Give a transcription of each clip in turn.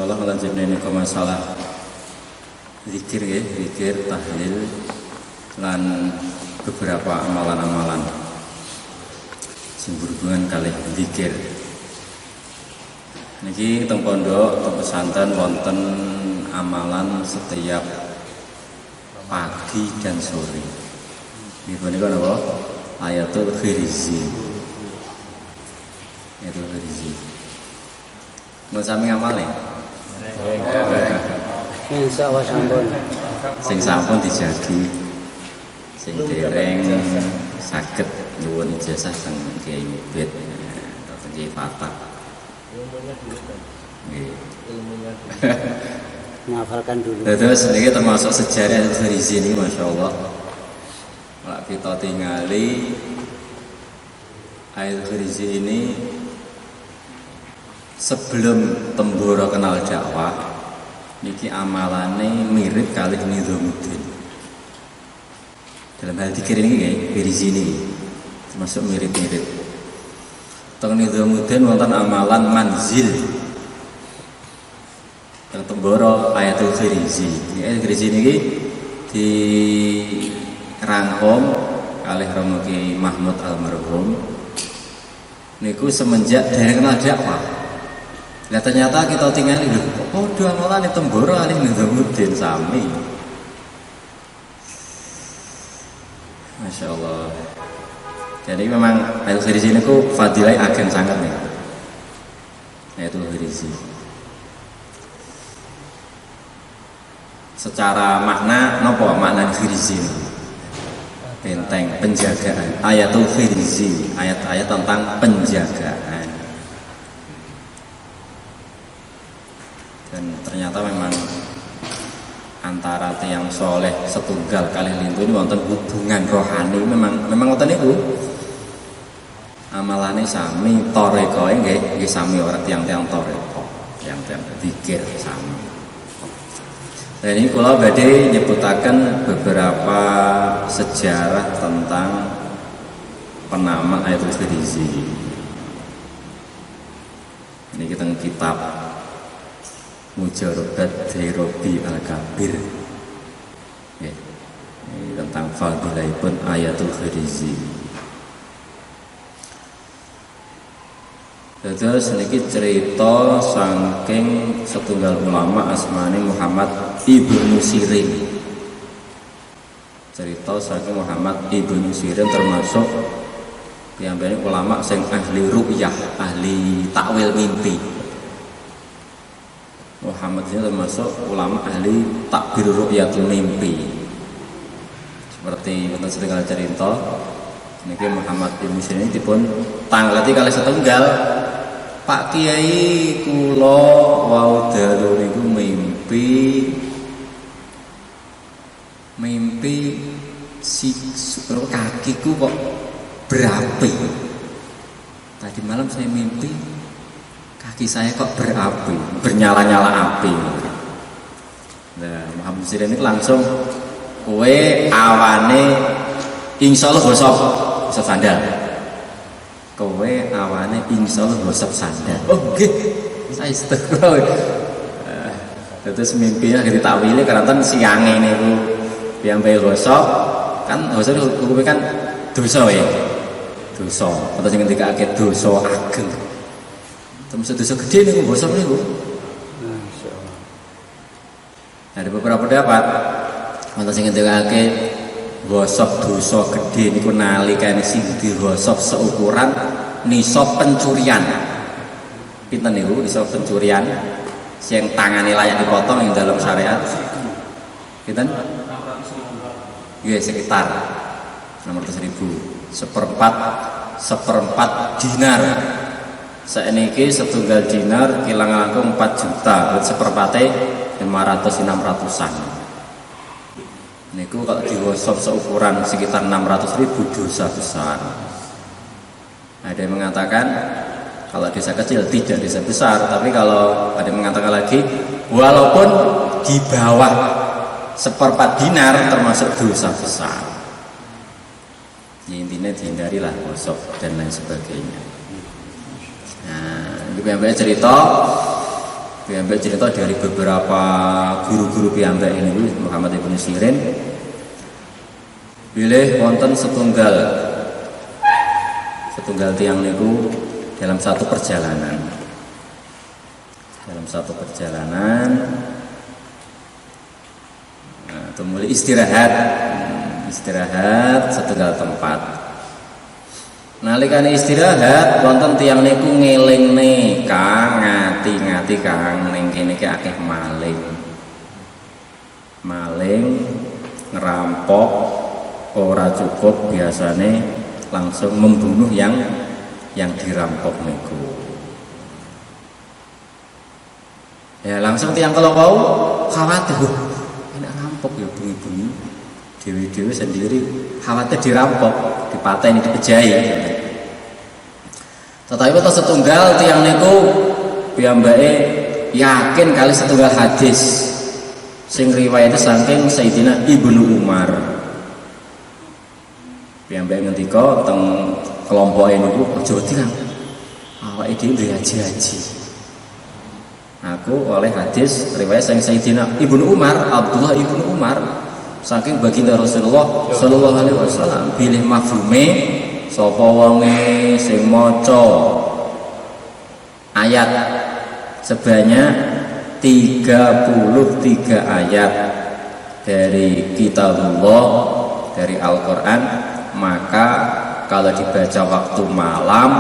Insyaallah lanjutnya ini ke masalah zikir ya, zikir, tahlil lan beberapa amalan-amalan sing berhubungan kali zikir. Niki teng pondok, teng pesantren wonten amalan setiap pagi dan sore. Niki punika napa? Ayatul Khirzi. Ayatul Khirzi. Mau sami ngamale? Insyaallah sampun. Sing sampun dijagi. Sing dereng saged nyuwun ijazah teng Kiai Mubid atau Kiai Fatah. Nggih. Menghafalkan dulu. Terus ini termasuk sejarah dari sini, masya Allah. Kalau kita tinggali ayat Khirizi ini sebelum Temboro kenal dakwah, niki amalane mirip kali Nidhamuddin. Dalam hal zikir ini Khirizi ini termasuk mirip-mirip. Teng Nidhamuddin wonten amalan manzil. Teng Temboro ayatul Khirizi. Ayatul Khirizi ini dirangkum kalih Romo Ki Mahmud almarhum. Niku semenjak dari kenal dakwah. Lah ternyata kita tinggal lho, kok padha amalan Temboro alih Nidhamuddin sami. Masya Allah. Jadi memang ayatul Khirizi niku fadilah ageng sangat nih. Ayatul Khirizi. Secara makna nopo makna Khirizi? Benteng penjagaan. Ayatul Khirizi, ayat-ayat tentang penjagaan. Dan ternyata memang antara tiang soleh setunggal kali lintu ini wonten hubungan rohani memang wonten niku. Amalane sami, toreko nggih sami ora tiang-tiang toreko, tiang-tiang zikir sami. Dan ini kula badhe nyebutaken beberapa sejarah tentang penama ayatul Khirizi. Ini kita kitab Mujarabat Dhairobi Al-Kabir. Ini tentang fadilahipun ayatul Khirizi. Terus niki cerita saking setunggal ulama asmane Muhammad Ibnu Sirin. Cerita saking Muhammad Ibnu Sirin termasuk piyambake ulama sing ahli ru'yah, ahli takwil mimpi. Muhammad ini termasuk ulama ahli takbir ru'yatul mimpi. Seperti wonten setunggal cerita niki Muhammad Ibnu Sirin dipun tangleti kalih setunggal Pak Kiai kula wau dalu niku mimpi si kakiku kok berapi. Tadi malam saya mimpi kaki saya kok berapi, bernyala-nyala api. Nah, Muhammad Sirin ini langsung kowe awane insyaallah gosok sandal. Kowe awane insyaallah gosok sandal. Oh nggih. Saya setuju. Terus mimpinya ditakwili karena siange niku piyambake gosok kan gosok kuwi kan dosa ya. Dosa. Atau sing ngendikake dosa ageng. Terus dosa gede niku gosok niku. Masyaallah. Ada beberapa pendapat. Atau sing ngendikake gosok dosa gede niku nalikane sing digosok seukuran nisab pencurian. Pinten niku nisab pencurian sing tangane layak dipotong ing dalam syariat? Pinten? Nggih sekitar 600.000. Seperempat dinar. Saeniki setunggal dinar kilang langkung 4 juta, seperempate 500-600-an. Niku kalau digosok seukuran sekitar 600.000 dosa besar. Ada yang mengatakan kalau dosa kecil tidak dosa besar, tapi kalau ada yang mengatakan lagi walaupun di bawah seperempat dinar termasuk dosa besar. Ya, intinya dihindarilah gosok dan lain sebagainya. Nah, ini banyak cerita piyambak cerita dari beberapa guru-guru piyambak ini Muhammad Ibn Sirin bilih wonten setunggal tiang niku dalam satu perjalanan mulai istirahat setunggal tempat. Nalikane istirahat wonten tiyang niku ngelingne Kang ngati-ngati Kang ning kene iki akeh maling ngerampok ora cukup biasane langsung membunuh yang dirampok niku. Ya langsung tiyang kalau wau khawatir enak rampok ya bunyi-bunyi dewi-dewi sendiri khawatir dirampok dipateni dipejahi. Tetapi wonten setunggal tiyang niku piyambake yakin kali setunggal hadis sing riwayate saking Sayyidina Ibnu Umar. Piyambake ngendika teng kelompoke niku aja tirang awake dhewe haji-haji. Aku oleh hadis riwayat sang Sayyidina Ibnu Umar, Abdullah Ibnu Umar, saking baginda Rasulullah sallallahu alaihi wasallam bilih mafhume sapa wonge sing maca ayat sebanyak 33 ayat dari kitabullah dari Al-Qur'an, maka kalau dibaca waktu malam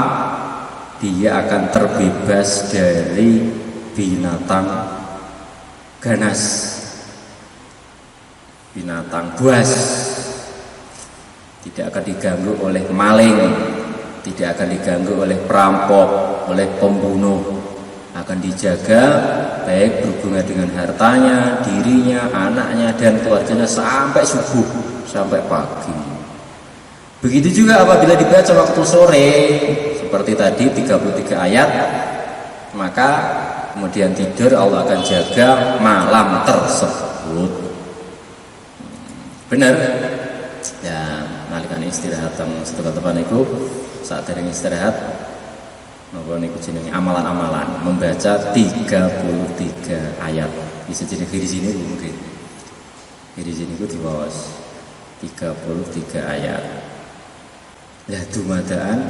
dia akan terbebas dari binatang ganas, binatang buas, tidak akan diganggu oleh maling, tidak akan diganggu oleh perampok, oleh pembunuh, akan dijaga baik berhubungan dengan hartanya, dirinya, anaknya dan keluarganya sampai subuh, sampai pagi. Begitu juga apabila dibaca waktu sore seperti tadi 33 ayat, maka kemudian tidur Allah akan jaga malam tersebut. Benar ya, nalikane istirahat teng setengah tepan niku saat dereng istirahat napa niku jenenge amalan-amalan membaca 33 ayat. Bisa jadi di sini mungkin di sini ku diwaos 33 ayat. Lah dumadaan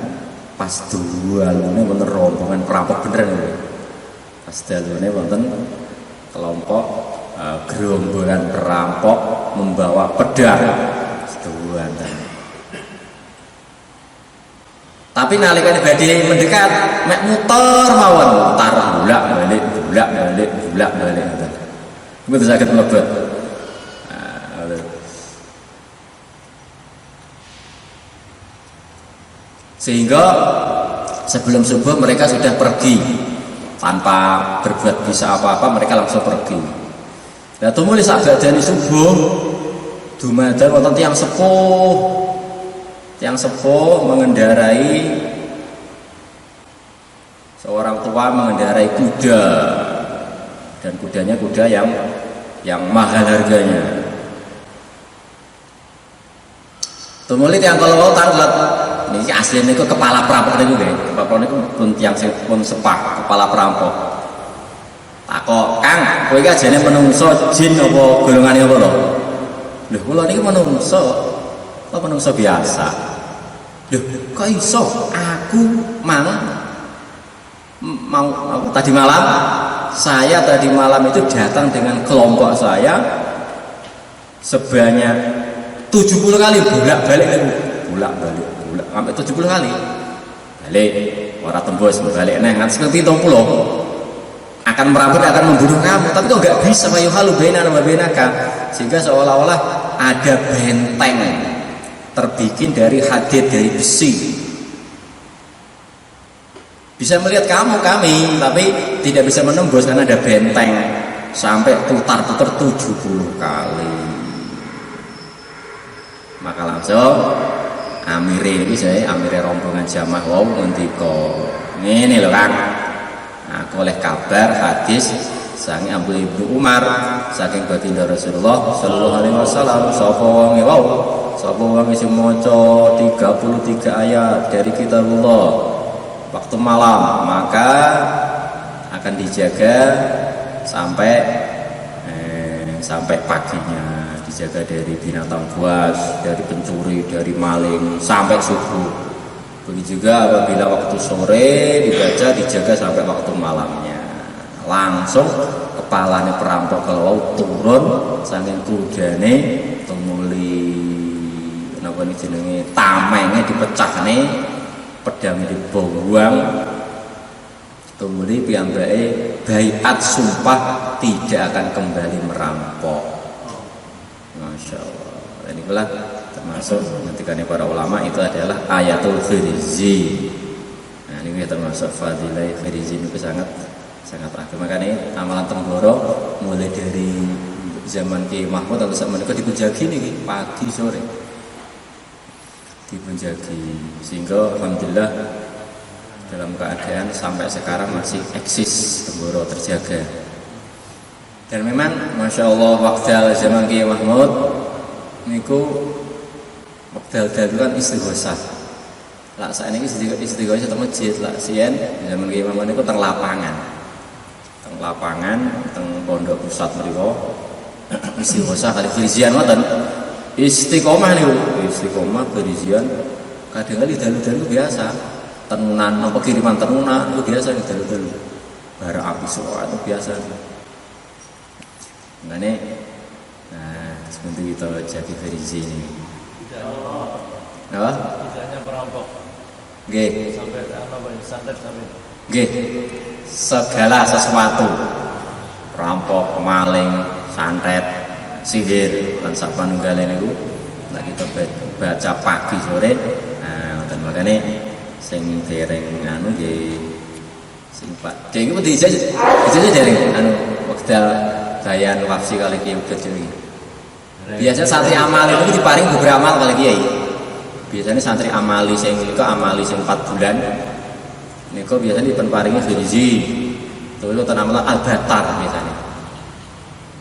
pas dualune bener rombongan perampok beneran lho. Pas dalune wonten kelompok gerombolan perampok membawa pedang seduhan. Tapi nalikane badhe mendekat mek muter mawon, bolak-balik ngoten. Mboten saged mlebet. Sehingga sebelum subuh mereka sudah pergi tanpa berbuat bisa apa-apa, mereka langsung pergi. Lah tumuli sak badane subuh dumadaan wonten tiyang sepuh mengendarai, seorang tua mengendarai kuda, dan kudanya kuda yang mahal harganya. Tumuli tiyang kalau tanglet niki asline niku kepala perampok niku nggih. Kepala niku pun tiyang pun sepah, kepala perampok. Takok, "Kang, kowe iki ajane menungso jin apa golongane apa lho?" Lho, kula niki menungso. Apa menungso biasa? Lho, kok iso? Aku tadi malam tadi malam itu datang dengan kelompok saya sebanyak 70 kali bolak-balik sampai 70 kali balik ora tembus balik nganti seperti 70 akan merampok, akan membunuh kamu, tapi kok nggak bisa mayuhalu bainana wa bainaka, sehingga seolah-olah ada benteng terbikin dari hadid, dari besi, bisa melihat kami, tapi tidak bisa menembus karena ada benteng, sampai putar-putar 70 kali. Maka langsung amire rombongan jamaah wau ngendika ngene lho Kang, aku oleh kabar hadis saking Abdullah Ibnu Umar saking baginda Rasulullah sallallahu alaihi wasallam, sapa wong sing maca 33 ayat dari kitabullah waktu malam maka akan dijaga sampai paginya, dijaga dari binatang buas, dari pencuri, dari maling sampai subuh. Begitu juga apabila waktu sore dijaga sampai waktu malamnya. Langsung kepalanya perampok kalau turun saking kudane tumuli napa niki jenenge tamenge dipecahne, pedang dibuang. Tumuli piyambake baiat sumpah tidak akan kembali merampok. Masya Allah. Ini pula termasuk ketikane para ulama itu adalah ayatul khirizi. Nah ini termasuk fadilah khirizi itu sangat agung. Makanya amalan Temboro mulai dari zaman Kiai Mahmud atau zaman itu dipunjagi nih pagi sore dipunjagi, sehingga alhamdulillah dalam keadaan sampai sekarang masih eksis Temboro terjaga. Dan memang Masya Allah wakdal zaman Kiai Mahmud niku wakdal itu kan istighosah. Lah saat ini istighosah teng masjid, lah sien zaman Kiai Mahmud niku teng lapangan, teng pondok pusat mriku istighosah kali khirizian ngoten. Istiqomah niku, istiqomah khirizian kadang-kadang dalu-dalu biasa. Tenunan, apa kiriman tenunan itu biasa di dalu-dalu. Bara api soal itu biasa. Makanya, nah seperti itu jadi khirizi ini. Apa? Tidaknya perampok. Nggih. Sampai apa santet sampai. Nggih. Segala sesuatu. Perampok, maling, santet, sihir lan sapanunggale niku nek kita baca pagi sore. Nah, dan makanya sing dereng anu nggih sing Pak. Dek iki dijajah dereng anu wekdal bayan wafsi kali Kiai Uget iki. Biasanya santri amali itu diparing beberapa amal kali Kiai. Biasanya santri amali sing niku amali sing 4 bulan niku biasanya dipun paringi khirizi. Terus wonten amalan al-batar biasanya.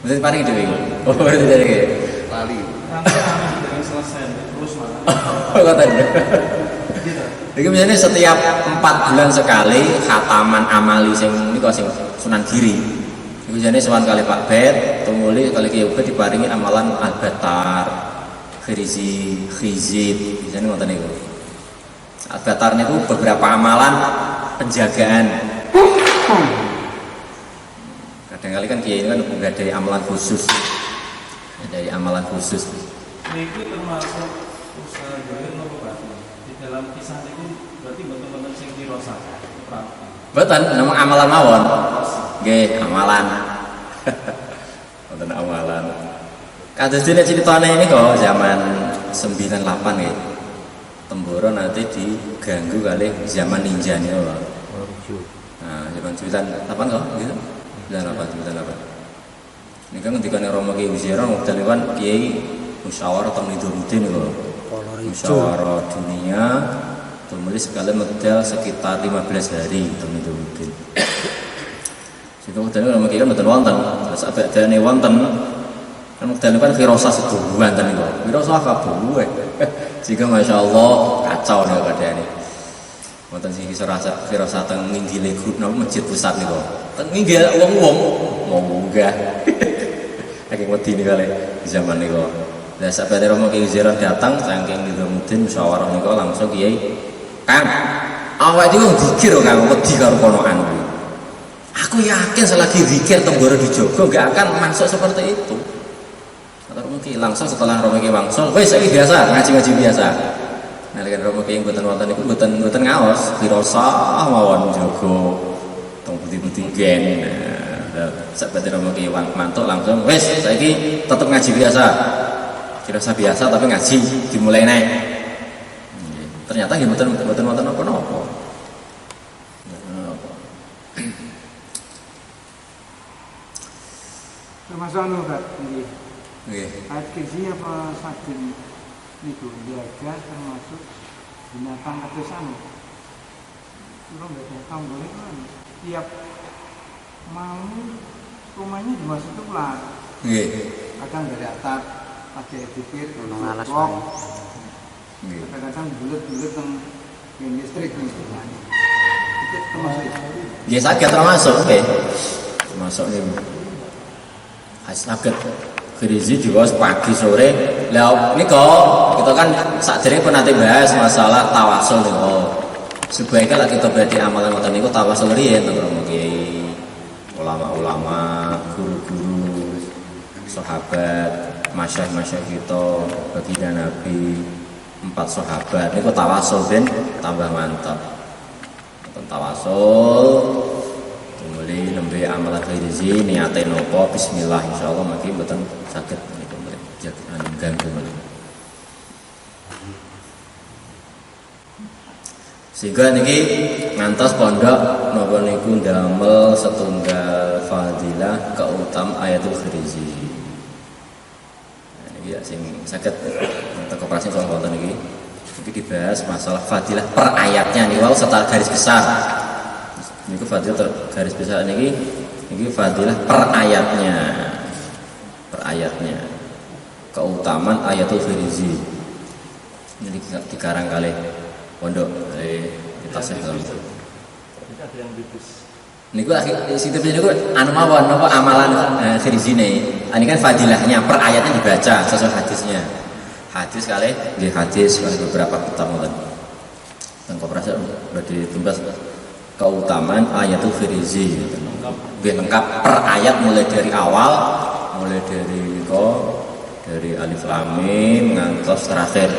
Mesti paring dhewe iku. Oh, berarti dari Lali. Sampai selesai terus malah. Oh, kata dia. Jadi biasanya setiap 4 bulan sekali khataman amali sing niku sing Sunan Giri. Iku jane sowan kali Pak Bet, tumuli kali Kiai Uget diparingi amalan al-batar, khirizi, khizib, biasanya ngoten niku. Al-batar niku beberapa amalan penjagaan. Kadang-kali kan Kiai ini kan enggak dari amalan khusus. Dari amalan khusus. Ini termasuk usaha gawe nopo Pak? Di dalam kisah ini berarti betul-betul sing dirosak. Betul, nama amalan mawon. Nggih, amalan. Wonten amalan. Kados dene ceritane ini kok zaman 98 nggih. Temboro nanti diganggu kali zaman ninja niku lho. Nah, zaman 98 kok gitu. 98. Ini kan ketika Romo Kiai Uziran waktu itu kan Kiai musyawarah tentang Nidurudin loh, musyawarah dunia, tulis sekali model sekitar 15 hari tentang Nidurudin. Jadi waktu itu Romo Kiai kan betul wonten, terus abad dane wonten, kan model itu kan firasah sebulan tadi loh, firasah kabuwe, jika masya Allah kacau nih keadaan ini. Wonten sing firasah teng nginggile grup napa masjid pusat niku. Teng nginggil wong-wong mau munggah. Saking wedi kali di zaman niku. Lah sabare Romo Kiai Ziran datang saking Nidurudin musyawarah niku langsung Kiai, "Kang, awak iki zikir kang wedi karo ponokan kuwi. Aku yakin selagi zikir Temboro dijogo enggak akan masuk seperti itu." Kata Romo Kiai langsung setelah Romo Kiai wangsul, "Wis iki biasa, ngaji-ngaji biasa." Nah, kan Romo Kiai mboten wonten niku mboten ngaos, firasah mawon jaga tong putih-putih gen. Sahabat Romo Kiai mantuk langsung, wes saiki tetep ngaji biasa. Firasah biasa tapi ngaji dimulai naik. Ternyata nggih mboten wonten apa-apa. Termasuk anu Kak, nggih. Nggih. Ayat kisi apa sajen niku jaga termasuk binatang kados anu. Kalau nggak datang boleh kan tiap mau rumahnya dimasuki ular. Nggih. Kadang dari atap ada dikit Ngalas kok. Nggih. Kadang-kadang bulet-bulet yang listrik nih. Itu termasuk. Nggih saged termasuk nggih. termasuk nih sakit krizi juga pagi sore. Lah ini kok kita kan sakjane pun nanti bahas masalah tawasul nih kok. Sebaiknya lah kita berarti amalan ngoten niku tawasul riyen to kiai, ulama-ulama, guru-guru, sahabat, masyayikh kita, baginda Nabi, 4 sahabat niku tawasul ben tambah mantap. Tawasul mulai nembe amalan krizi niate nopo bismillah insyaallah mangke mboten saged niku ganggu malih. Sehingga niki ngantos pondok napa niku ndamel setunggal fadilah keutam ayatul krizi. Nah, niki ya sing saged teko prasing soal wonten niki. Iki dibahas masalah fadilah per ayatnya nih, walau setelah garis besar. Ini fadilah garis besar ini fadilah per ayatnya, keutamaan ayatul krizi. Ini dikarang kali pondok kita sehingga itu. Ada yang bibis. Ini gua situ ini gua anu mawon apa amalan krizi nih. Ini kan fadilahnya per ayatnya dibaca sesuai hadisnya. Hadis kali di hadis beberapa kitab ngoten. Teng koperasi berarti tumbas keutamaan ayatul krizi. Nggih lengkap per ayat mulai dari awal, mulai dari alif lam mim ngantos terakhir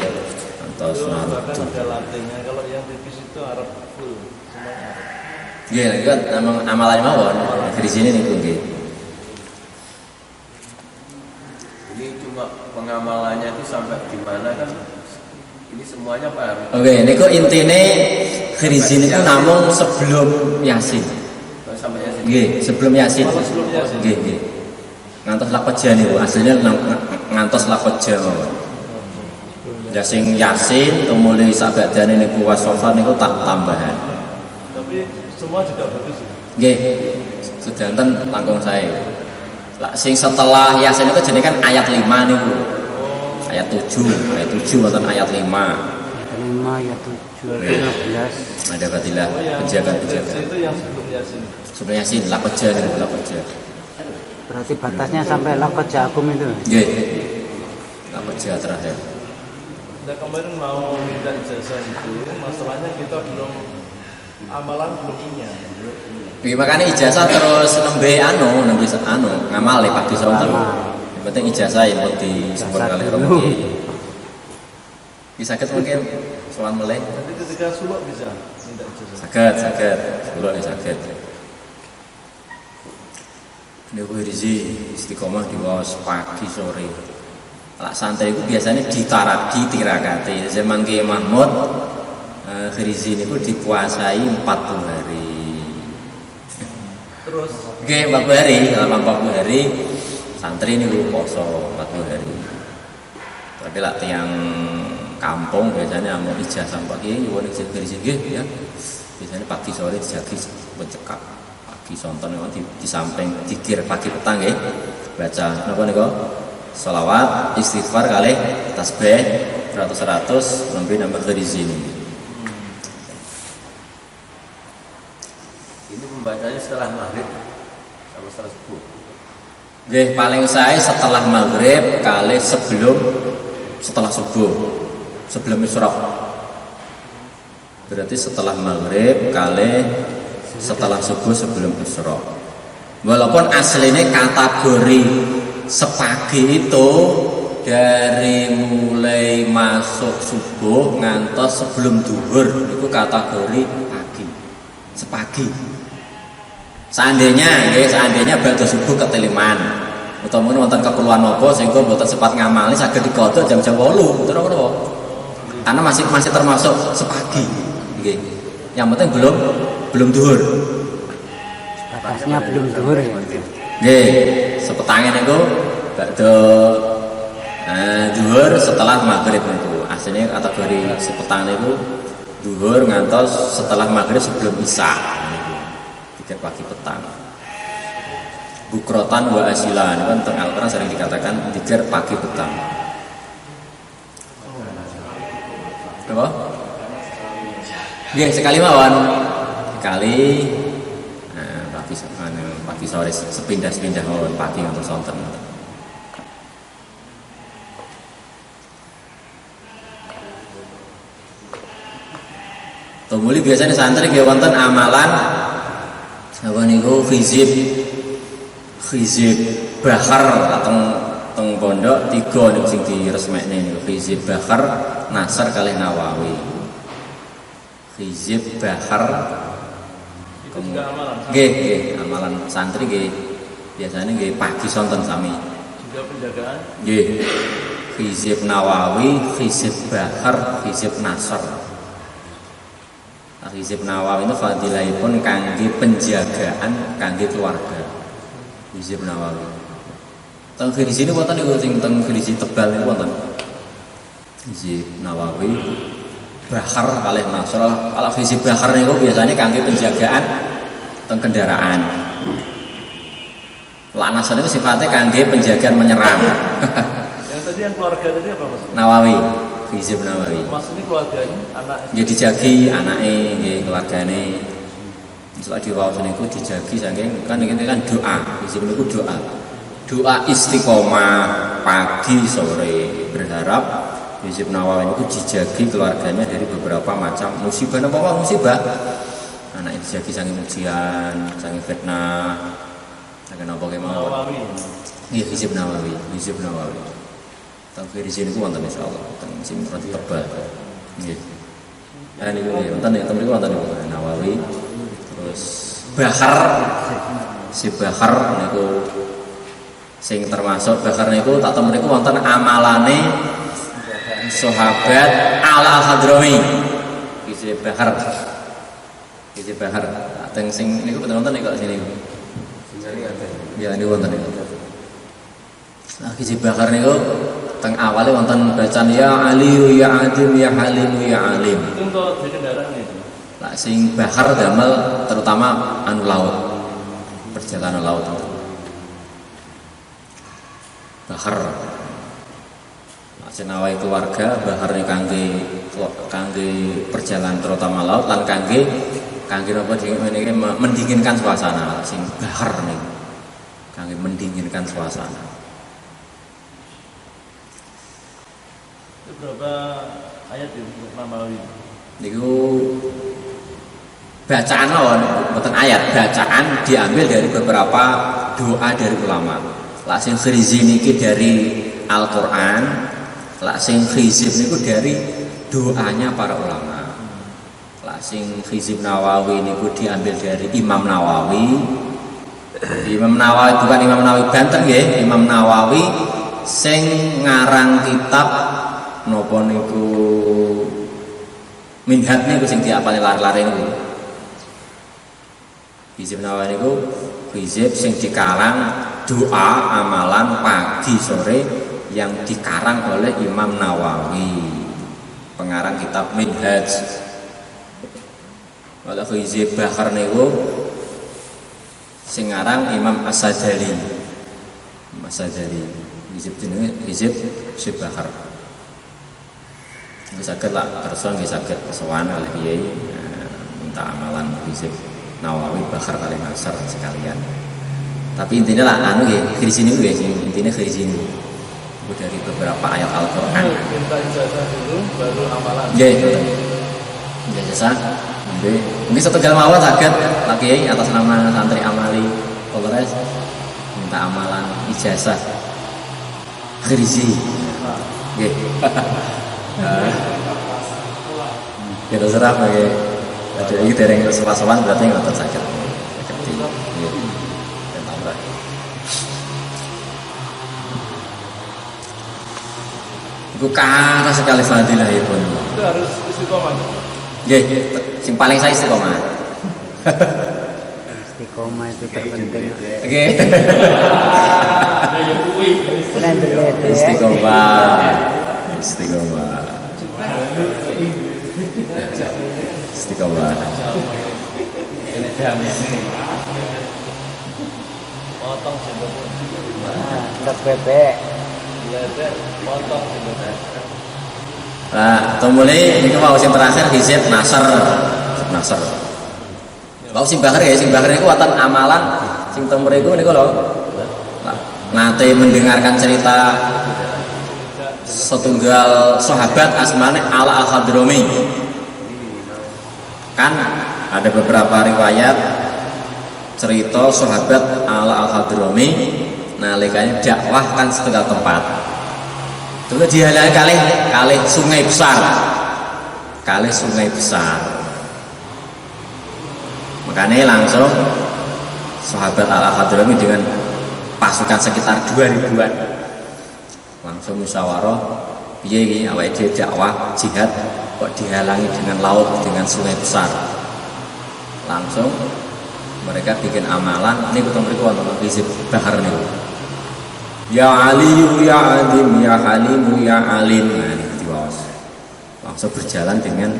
ngantos Naruto. Ada latinnya, kalau yang tipis itu Arab full semuanya Arab. Nggih lagi kan memang amalan mawon krizi ini niku nggih. Pengamalannya itu sampai di mana kan ini semuanya Pak Harun. Oke, niku intine krizi niku namung sebelum Yasin. Sampai Yasin. Nggih, sebelum Yasin. Nggih, nggih. Ngantos lakot jan niku aslinya ngantos lakot jan. Ya sing Yasin mulai sabadane niku wasofan niku tak tambahan. Tapi semua juga bagus. Nggih. Sedanten langkung saya. Lah sing setelah Yasin itu jenenge kan ayat 5 niku. Ayat 7 wonten ayat 5. Ayat 7, ayat 15. Ada fadilah penjaga-penjaga. Itu yang sebelum Yasin. Sebelum Yasin lakoja niku lakoja. Berarti batasnya sampai lakot jakum itu. Nggih. Lakoja terakhir. Nah kemarin mau minta ijazah itu, masalahnya kita belum amalan belum punya. Makanya ijazah terus nembe ngamal pagi sonten. Yang penting ijazah yang penting sepuluh kali roki. Bisa mungkin soal meleh. Nanti ketika suluk bisa minta ijazah. Saged. Suluk saged. Niku rizi istiqomah di bawah pagi sore. Lak santri itu biasanya ditirakati. Zaman Kiai Mahmud krizi niku dipuasai 40 hari. Terus Oke, 40 hari, selama 40 hari santri ini poso 40 hari. Tapi lah tiang kampung biasanya mau ijazah pagi, nyuwun ijazah ya. Biasanya pagi sore dijagi mencekak. Pagi sonton di samping dikir pagi petang ya. Baca napa niku? Sholawat, istighfar kali tasbih 100 lebih nambah dari sini. Ini pembacanya setelah maghrib sama setelah subuh. Nggih, paling saya setelah maghrib kali setelah subuh, sebelum isyraq. Berarti setelah maghrib kali setelah subuh sebelum isyraq. Walaupun aslinya kategori sepagi itu dari mulai masuk subuh ngantos sebelum duhur itu kategori pagi, sepagi. Seandainya badhe subuh keteliman utawa wonten keperluan apa sehingga mboten sempat ngamali saged digodhog jam-jam 8 terus napa? Karena masih termasuk sepagi. Nggih. Yang penting belum duhur. Batasnya belum duhur ya. Nggih, sepetange niku badhe duhur setelah maghrib niku. Aslinya kategori sepetang niku duhur ngantos setelah maghrib sebelum isya. Dikir pagi petang. Bukrotan wa asila ini kan teng Al-Quran sering dikatakan dikir pagi petang. Apa? Nggih, sekali mawon. Sekali pagi pagi sore sepindah-sepindah mawon pagi ngantos sonten. Tumuli biasanya santri nggih wonten amalan apa niku hizib bahar teng pondok 3 niku sing diresmekne niku hizib bahar Nasr kalih Nawawi. Hizib bahar Itu juga amalan. nggih amalan santri nggih biasanya nggih pagi sonten sami. Juga penjagaan. Nggih. Hizib Nawawi, hizib bahar, hizib Nasr. Hizib Nawawi itu fadilahipun kangge penjagaan kangge keluarga. Hizib Nawawi. Teng Khirizi ini wonten niku sing teng Khirizi tebal niku wonten. Hizib Nawawi bahar kalih Nasr. Kalau hizib bahar niku biasanya kangge penjagaan teng kendaraan. Lah Nasr itu sifatnya kangge penjagaan menyerang. Yang tadi yang keluarga tadi apa Mas? Nawawi, hizib Nawawi. Maksudnya keluarganya anak Ya dijagi anake nggih keluargane. Setelah diwaos niku dijagi saking kan ini kan doa. Hizib niku doa. Doa istiqomah pagi sore berharap hizib Nawawi niku dijagi keluarganya dari beberapa macam musibah napa musibah. Anak dijagi saking ujian, saking fitnah. Saking apa kemawon. Nawawi. Iya hizib Nawawi, hizib Nawawi. Teng di sini ku wonten insyaallah, teng sing rada tebal. Nggih. Nah niku nggih wonten teng mriku wonten niku Nawawi. Terus Bahar. Si Bahar niku sing termasuk Bahar niku tak tem mriku wonten amalane sahabat Al-Hadrami. Si Bahar. Si Bahar. Teng sing niku betul wonten niku sini. Ya niku wonten niku. Nah, Hizib Bahar niku teng awale wonten bacaan ya Aliyu ya Adim ya Halimu ya Alim. Itu untuk di kendaraan itu. Lah sing bahar damel terutama anu laut. Perjalanan laut itu. Bahar. Nah, Nawawi keluarga baharnya kangge perjalanan terutama laut lan kangge napa ini mendinginkan suasana sing bahar nih. Kangge mendinginkan suasana. Itu berapa ayat itu untuk Nawawi? Niku bacaan lawan bukan ayat, bacaan diambil dari beberapa doa dari ulama. Lah sing Khirizi niki dari Al-Qur'an, lah sing Hizib niku dari doanya para ulama. Lah sing Hizib Nawawi niku diambil dari Imam Nawawi. Imam Nawawi bukan Imam Nawawi Banten nggih, Imam Nawawi sing ngarang kitab napa niku Minhaj niku sing diapali lare-lare niku. Hizib Nawawi niku hizib sing dikarang doa amalan pagi sore yang dikarang oleh Imam Nawawi, pengarang kitab Minhaj. Kalau hizib Bahar niku sing ngarang Imam As-Sajali. As-Sajali hizib jenenge hizib Bahar. Saged lah kersa nggih saged sowan oleh kiai minta amalan hizib Nawawi Bahar kali Nasr sekalian. Tapi intinya lah anu nggih di sini nggih intinya di sini. Dari beberapa ayat Al-Qur'an. Minta ijazah dulu baru amalan. Nggih. Ijazah nggih. Mungkin setunggal mawon saged Pak Kiai atas nama santri amali Polres minta amalan ijazah Khirizi. Nggih. Kita serah bagi ada ini dereng sepasokan berarti nggak sakit. Itu kata sekali fadilah itu. Itu harus istiqomah. Nggih, sing paling saya istiqomah. Istiqomah itu terpenting. Oke. Ada yang kuwi. Keren dulu ya. Istiqomah. Istiqomah. Potong sendok. Untuk bebek. Bebek potong sendok. Nah, mulai ini mau sing terakhir hizib Nasr. Nasr. Mau sing Bahar ya, sing Bahar itu wonten amalan sing teng mriku niku lho. Nate mendengarkan cerita setunggal sahabat asmane Ala Al-Hadrami. Kan ada beberapa riwayat cerita sahabat Ala Al-Hadrami nalikane dakwah kan setunggal tempat. Itu dihalangi kalih sungai besar. Kalih sungai besar. Makanya langsung sahabat Al-Hadrami dengan pasukan sekitar 2000-an langsung musyawarah, piye iki awake dhewe dakwah jihad kok dihalangi dengan laut, dengan sungai besar. Langsung mereka bikin amalan niku teng mriku wonten hizib bahar niku. Ya Ali ya Adim ya Halim ya Alim. Nah niku diwaos. Langsung berjalan dengan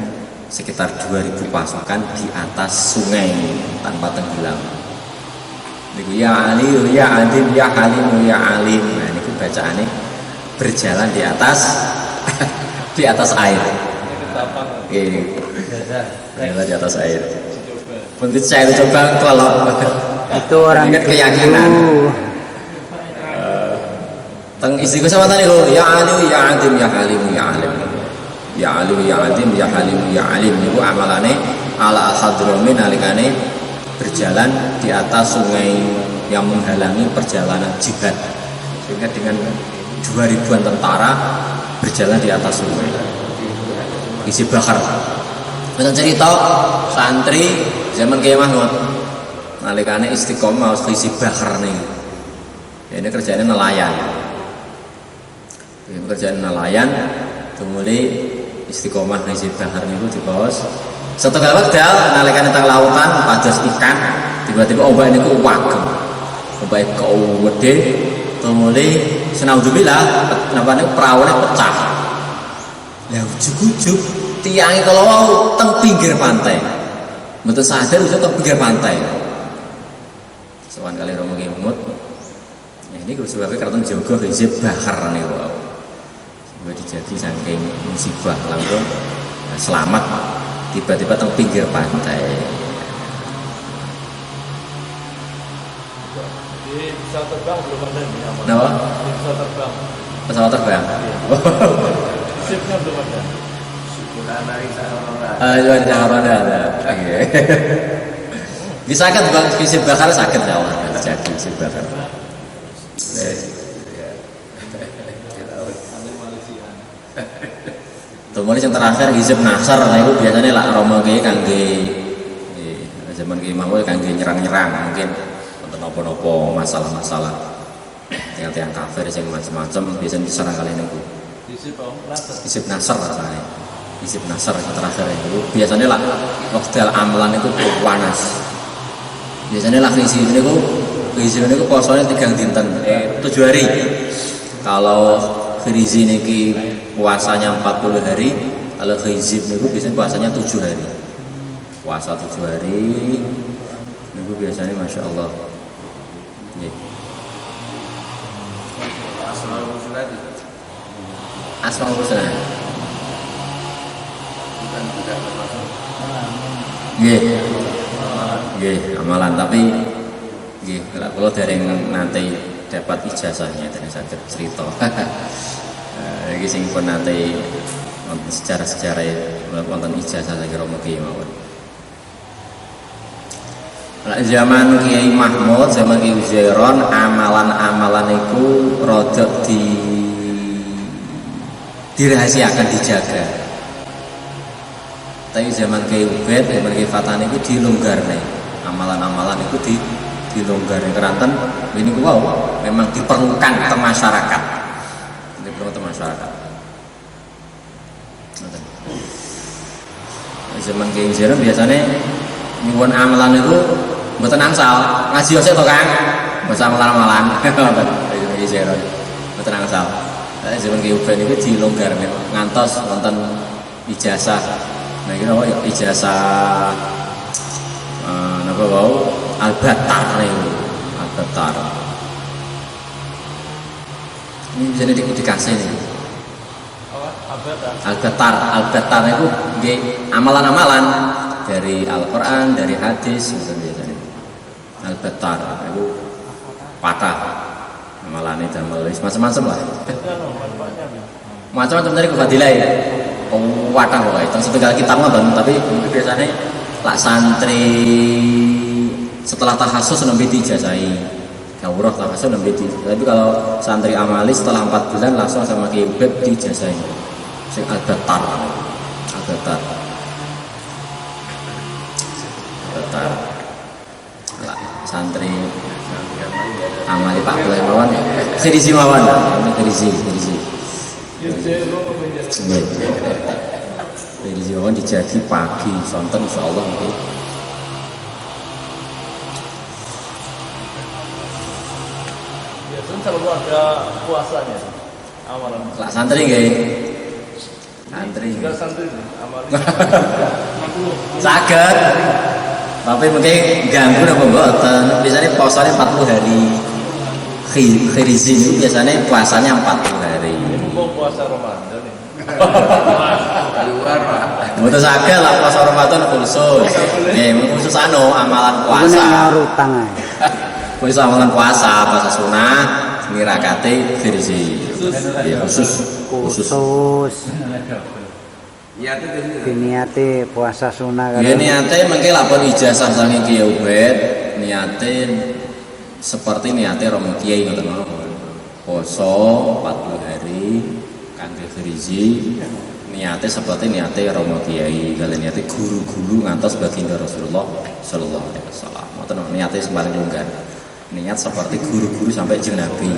sekitar 2000 pasukan di atas sungai tanpa tenggelam. Niku ya Ali ya Adim ya Halim ya Alim. Nah niku bacaane berjalan di atas di atas air. Ini berjalan di atas air. Untuk saya coba kalau Itu orang ingat keyakinan. Teng istriku sama tadi lo ya Ali ya Adim ya Halim ya Alim. Ya Ali ya Adim ya Halim ya Alim. Niku amalane Ala Al-Hadrami nalikane berjalan di atas sungai yang menghalangi perjalanan jihad. Sehingga dengan 2000-an tentara berjalan di atas sungai. Isi bakar. Kita cerita santri zaman Kiai Mahmud nalikane istiqomah harus isi bakar nih. Ya, ini kerjanya nelayan. Ini kerjaan nelayan. Kemudian istiqomah isi bakar niku di bos. Setengah wekdal nalikane teng lautan pados ikan, tiba-tiba ombak niku wagem. Ombak kau gede, kemudian senaudzubillah napane prawane pecah. Lah ujug-ujug tiange kalau wau teng pinggir pantai. Mboten sadar ujug teng pinggir pantai. Sowan kali Romo Kiai Mahmud. Ya ini kudu sebabnya karena jaga hizib bahar niku wau. Sampai dijadi saking musibah langsung selamat tiba-tiba teng pinggir pantai. Di pesawat terbang belum ada nih aman. Kenapa? Di pesawat terbang, Pesawat terbang. shiftnya belum ada. Syukuran dari sana. Iya di Jakarta ada. Bisa kan bang hizib bakar sakit ya Allah. Jadi hizib bakar. Kemudian yang terakhir hizib nasar, nah itu biasanya lah Romo Kiai kangge zaman Kiai Mahmud kangge nyerang-nyerang mungkin untuk nopo-nopo masalah-masalah tiang-tiang kafir yang macam-macam biasanya diserang kali ini. Hizib nasar rasanya. Hizib nasar yang terakhir itu biasanya lah waktu amalan itu panas. Biasanya lah hizib ini puasanya 3 dinten 7 hari. Kalau Firizi niki puasanya 40 hari, kalau hizib niku biasanya puasanya 7 hari. Puasa 7 hari niku biasanya Masya Allah. Nggih. Asmaul Husna itu Asmaul Husna. bukan tidak termasuk Nggih. Nggih, amalan tapi nggih, kalau dari nanti dapat ijazahnya dan sakit cerita. Iki sing pun nanti wonten sejarah-sejarah wonten ijazah lagi Romo Kiai mawon. Zaman Kiai Mahmud, zaman Kiai Uzairon, amalan-amalan itu rodok dirahasiakan, dijaga. Tapi zaman Kiai Ubed, zaman Kiai Fatani itu dilonggar nih. Amalan-amalan itu dilonggar nih. Keranten ini wow, memang diperlukan ke masyarakat. Diperlukan ke masyarakat. Zaman Kiai Uzairon biasanya nyuwun amalan itu mboten angsal, ngaji ose to Kang. Mboten amalan-amalan. Iki zero. Mboten angsal. Zaman Kiai Uben iki dilonggar ngantos wonten ijazah. Nah iki napa ijazah napa wau Al-Battar niku. Al-Battar. Ini bisa dikasih nih. Al-Battar itu nggih amalan-amalan dari Al-Quran, dari hadis, biasanya. Al-Battar itu patah amalane damel wis macam-macam lah. Macam-macam dari kefadilah ya. Patah kok itu setengah kitab ngoten tapi biasanya lak santri setelah tahasus nembe dijazahi. Daurah tahasus nembe di. Tapi kalau santri amali setelah 4 bulan langsung sama Kiai Ubed dijazahi. Sing Al-Battar. Al-Battar. Al-Battar. Santri amali Pak Abdullah Mawan Khirizi Mawan Khirizi Mawan dijadi pagi sonten insyaallah mungkin Biasanya selalu ada puasanya amalan. lah santri nggih santri Tinggal santri amalan. saged tapi mungkin ganggu apa mboten biasanya puasanya 40 hari Khirizi itu biasanya puasanya 40 hari Mau puasa Ramadan nih. Luar Pak. mboten saged lah puasa Ramadan khusus nggih khusus amalan Iku nek puasa nyaur utang ae. khusus amalan puasa sunah mirakate Khirizi ya khusus Niatnya dari Diniati puasa sunah ya niate mengke lapor ijazah sange Kiai Ubed niate seperti niate Romo Kiai ngoten mawon poso 40 hari kangge Khirizi niate seperti niate Romo Kiai kalian niate guru-guru ngantos baginda Rasulullah sallallahu alaihi wasallam ngoten niate sembarang longgar niat seperti guru-guru sampai jeng Nabi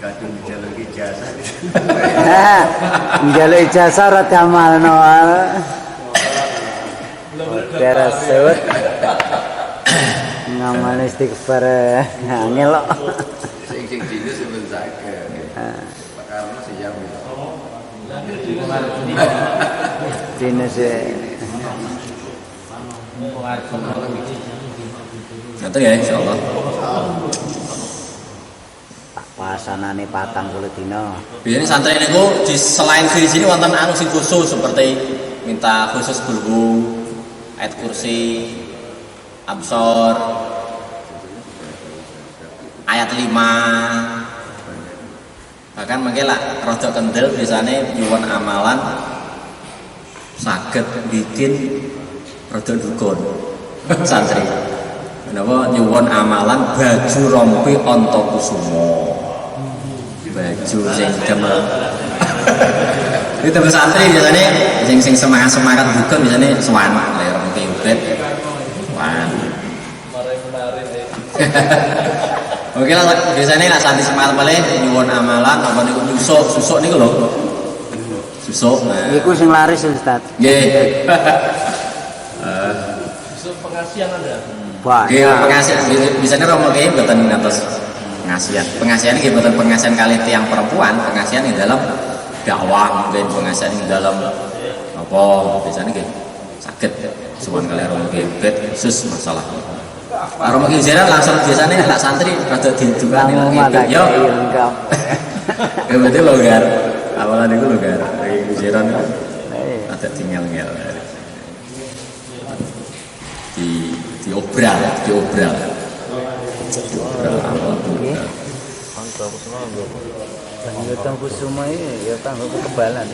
kadung jalur ijazah. njaluk ijazah ora diamalno. Terasut. Ngamal istighfar angel kok. Sing dino sebelum zakar. Pak Karno siang itu. Dene se ngoten ya insyaallah pasanane 40 dina. biasanya santri niku di selain di sini wonten anu sing khusus seperti minta khusus bulbu, ayat kursi, absor, ayat 5. Bahkan mungkin lah rada kendel biasanya nyuwun amalan saged bikin rada dukun santri. Kenapa nyuwun amalan baju rompi Antakusuma. Baju sing demel. Itu santri biasanya sing semangat dukun biasanya sowan ler rompi ubet. Wan. Mari-mari. Oke lah biasanya lah santri semangat balik nyuwun amalan apa niku susuk niku lho. Susuk. Iku sing laris Ustaz. Nggih. Besok pengasihan ada. Nggih, Banyak. pengasihan biasanya Romo Kiai mboten ngatos pengasihan. Pengasihan nggih mboten pengasihan kali tiang perempuan, pengasihan di dalam dakwah, mungkin pengasihan di dalam apa biasanya nggih saged suwan kali Romo Kiai khusus masalah. Pak Romo Kiai Jaran langsung biasanya lah santri rada didukani Kamu lagi. malah Yo. lengkap. Ya berarti longgar. Awalan niku longgar. Kiai Jaran ada tinggal-tinggal. diobral awal Nggih. Tanggung kusuma ini ya tanggung kekebalan.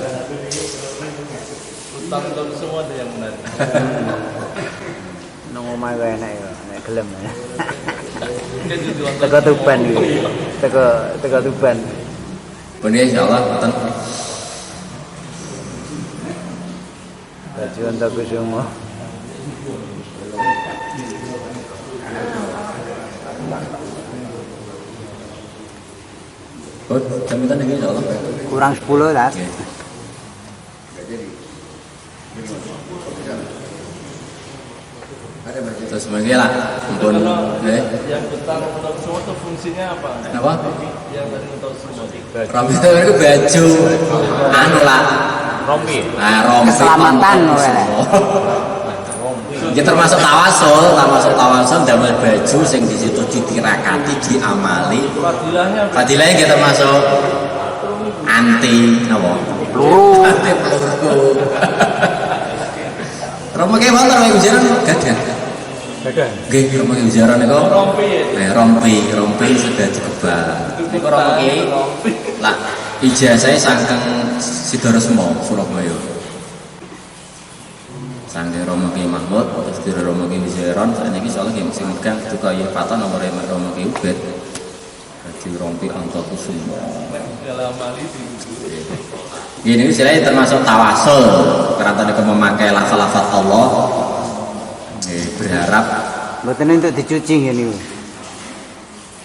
Utang semua ada yang menarik. Nang omah wae enak ya, nek gelem. Mungkin jadi Teko Tuban iki. Teko Tuban. pun ya insyaallah ngoten. Baju untuk kusuma. Jam pinten iki insyaallah. Kurang 10 lah. Nggih. Terus mangke lah pun yang utang utang semua itu fungsinya apa? Kenapa? Yang tadi utang semua. Rompi itu baju anu lah. Rompi. Nah, rompi Keselamatan Iki termasuk tawasul damel baju sing di situ ditirakati diamali. Fadilahnya kita termasuk anti napa? Peluru. Anti peluru. Romo ke wonten wae ujian gadah. Nggih, rompi wijaran niku Rompi ya. rompi sudah dikebak. Niku rompi lah ijazah saking Sidoresmo Surabaya. Sangge Romo Ki Mahmud, terus di Romo Ki Wijaran, saat ini soalnya ki sing megang juga ya Patan nomor Romo Ki Ubed. Jadi rompi Antokusumo. Dalam hal itu Ini istilahnya termasuk tawasul karena tadi memakai lafaz-lafaz Allah. Berharap Mboten untuk dicuci ngene.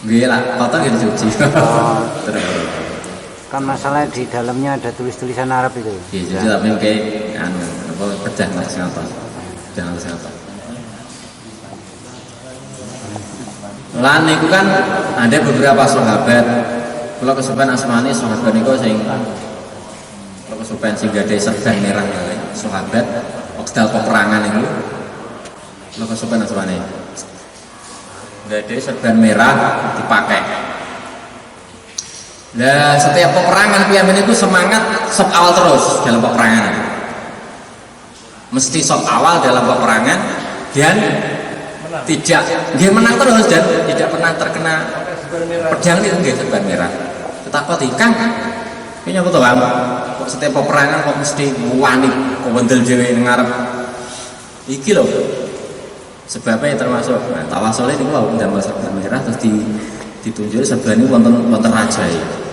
nggih lah, kotor gitu dicuci. Oh, Terus kan masalah di dalamnya ada tulis-tulisan Arab itu. jadi tapi kayak anu apa pecah lah siapa. Jangan siapa. Lan niku kan ada beberapa sahabat. Kalau kesupen asmane sahabat niku sing kalau kesupen sing gade serban merah ya, sahabat wekdal peperangan itu. Kalau kesupen asmane gade serban merah dipakai. Nah, setiap peperangan piyambak itu semangat sop awal terus dalam peperangan. Mesti sop awal dalam peperangan dan tidak dia menang terus dan tidak pernah terkena pedang itu nggih serban merah. Ketakut Kang kayaknya aku tahu kok setiap peperangan kok mesti wani kok wendel dhewe ngarep iki lho sebabnya termasuk tawasul itu kalau damel serban merah terus ditunjuk serban ini wonten rajai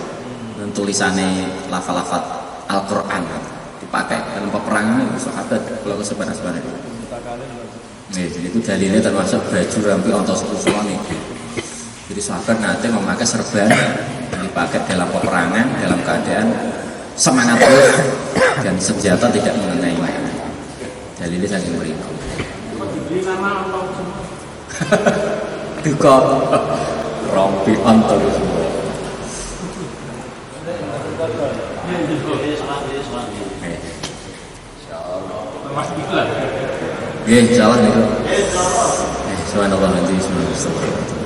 dan tulisannya lafal-lafal Al-Qur'an dipakai dalam peperangan itu sahabat kalau keseban-seban itu. Nih, jadi itu dalilnya termasuk baju rampi Antokusumo nih. Jadi sahabat nanti memakai serban yang dipakai dalam peperangan dalam keadaan semangat terus dan senjata tidak mengenai. Dalilnya saking berikut. Diberi nama Antokusumo. Duka rompi Antokusumo. termasuk itulah. Nggih, insyaallah niku. Subhanallah nanti semua.